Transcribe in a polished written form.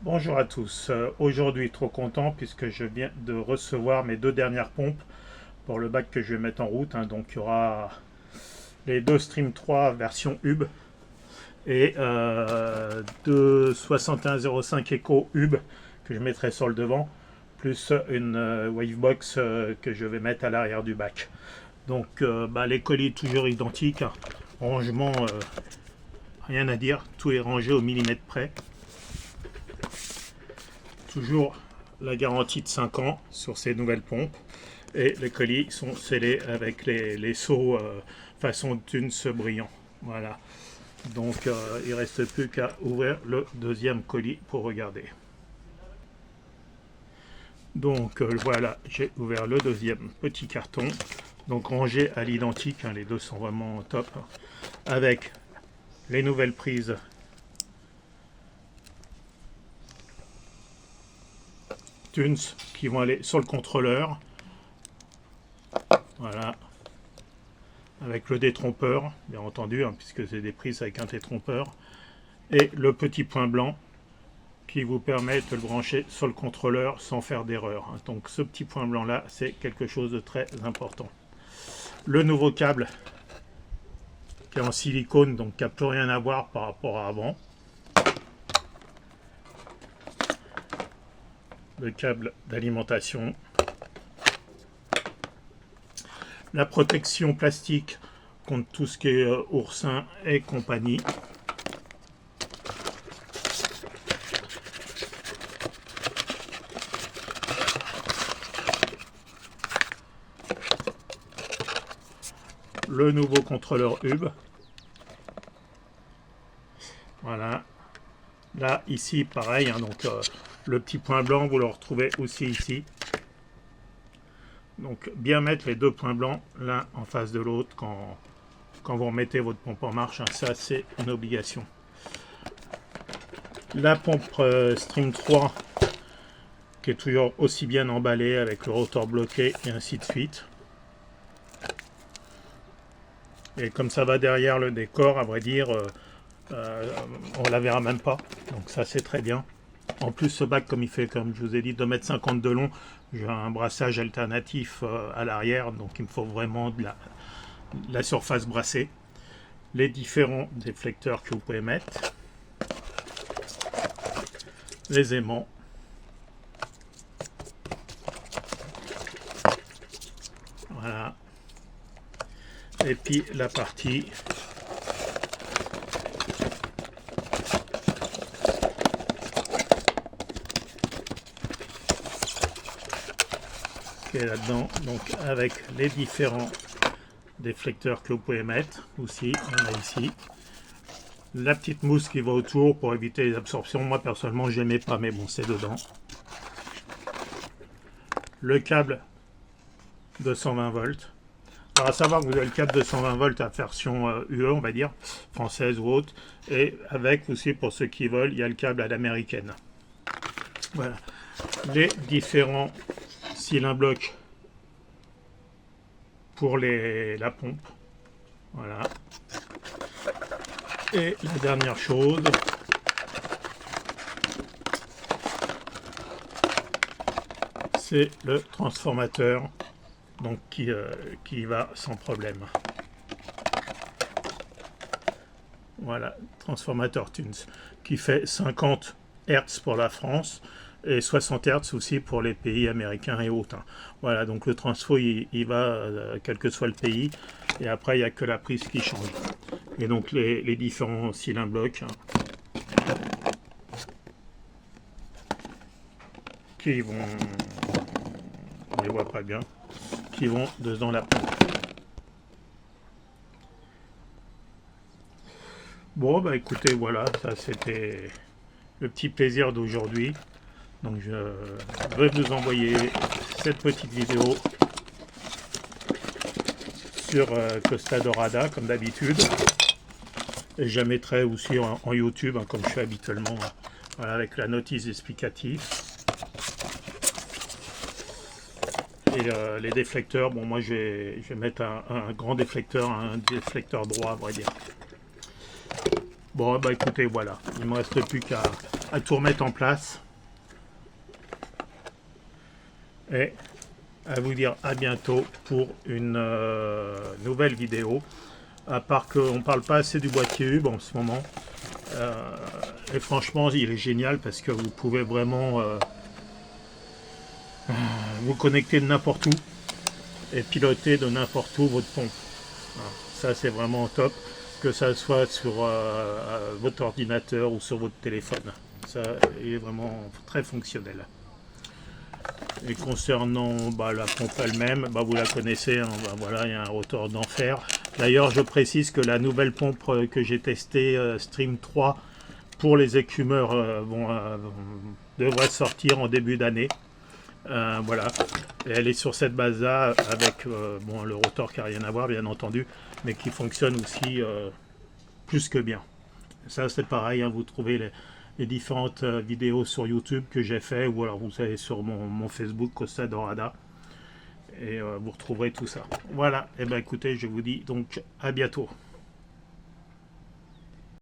Bonjour à tous. Aujourd'hui, trop content puisque je viens de recevoir mes deux dernières pompes pour le bac que je vais mettre en route, hein. Donc, il y aura les deux Stream 3 version Hub et deux 6105 Echo Hub que je mettrai sur le devant, plus une Wavebox que je vais mettre à l'arrière du bac. Donc, les colis toujours identiques, hein. Rangement, rien à dire, tout est rangé au millimètre près. Toujours la garantie de 5 ans sur ces nouvelles pompes. Et les colis sont scellés avec les seaux façon Thunes brillant. Voilà. Donc il ne reste plus qu'à ouvrir le deuxième colis pour regarder. Donc voilà, j'ai ouvert le deuxième petit carton. Donc rangé à l'identique, hein, les deux sont vraiment top. Avec les nouvelles prises Thunes qui vont aller sur le contrôleur. Voilà. Avec le détrompeur, bien entendu, hein, puisque c'est des prises avec un détrompeur. Et le petit point blanc qui vous permet de le brancher sur le contrôleur sans faire d'erreur. Donc ce petit point blanc là, c'est quelque chose de très important. Le nouveau câble qui est en silicone, donc qui n'a plus rien à voir par rapport à avant. Le câble d'alimentation. La protection plastique contre tout ce qui est oursin et compagnie. Le nouveau contrôleur Hub. Voilà. Là, ici, pareil, hein, donc le petit point blanc, vous le retrouvez aussi ici. Donc, bien mettre les deux points blancs l'un en face de l'autre quand vous remettez votre pompe en marche, hein, ça c'est une obligation. La pompe Stream 3 qui est toujours aussi bien emballée avec le rotor bloqué et ainsi de suite. Et comme ça va derrière le décor, à vrai dire, on la verra même pas. Donc ça c'est très bien. En plus ce bac, comme il fait, comme je vous ai dit, 2,50 m de long, j'ai un brassage alternatif à l'arrière, donc il me faut vraiment de la surface brassée. Les différents déflecteurs que vous pouvez mettre. Les aimants. Voilà. Et puis la partie qui est là-dedans, donc avec les différents déflecteurs que vous pouvez mettre aussi, il y en a ici. La petite mousse qui va autour pour éviter les absorptions, moi personnellement je n'aimais pas, mais bon c'est dedans. Le câble de 120 volts. Alors à savoir que vous avez le câble de 120 volts à version UE, on va dire, française ou autre, et avec aussi, pour ceux qui veulent, il y a le câble à l'américaine. Voilà. Les différents cylindres blocs pour la pompe. Voilà. Et la dernière chose, c'est le transformateur, donc qui va sans problème. Voilà, transformateur Thunes qui fait 50 Hz pour la France et 60 Hz aussi pour les pays américains et autres, hein. Voilà, donc le transfo il va quel que soit le pays, et après il n'y a que la prise qui change. Et donc les différents cylindres blocs, hein, qui vont, on les voit pas bien, qui vont dedans la pompe. Bon bah écoutez, voilà, ça c'était le petit plaisir d'aujourd'hui. Donc je vais vous envoyer cette petite vidéo sur Costa Dorada comme d'habitude. Et je la mettrai aussi en YouTube, hein, comme je fais habituellement, hein, voilà, avec la notice explicative. Et les déflecteurs, bon moi je vais mettre un grand déflecteur, un déflecteur droit à vrai dire. Bon bah écoutez, voilà, il ne me reste plus qu'à à tout remettre en place. Et à vous dire à bientôt pour une nouvelle vidéo. À part qu'on ne parle pas assez du boîtier Hub en ce moment. Et franchement, il est génial parce que vous pouvez vraiment vous connecter de n'importe où et piloter de n'importe où votre pompe. Ça, c'est vraiment top, que ça soit sur votre ordinateur ou sur votre téléphone. Ça est vraiment très fonctionnel. Et concernant la pompe elle-même, vous la connaissez, hein, voilà, il y a un rotor d'enfer. D'ailleurs, je précise que la nouvelle pompe que j'ai testée, Stream 3, pour les écumeurs, devrait sortir en début d'année. Voilà, et elle est sur cette base-là, avec le rotor qui n'a rien à voir, bien entendu, mais qui fonctionne aussi plus que bien. Ça, c'est pareil, hein, vous trouvez les différentes vidéos sur YouTube que j'ai fait, ou alors vous allez sur mon Facebook Costa Dorada et vous retrouverez tout ça. Voilà, et écoutez, je vous dis donc à bientôt.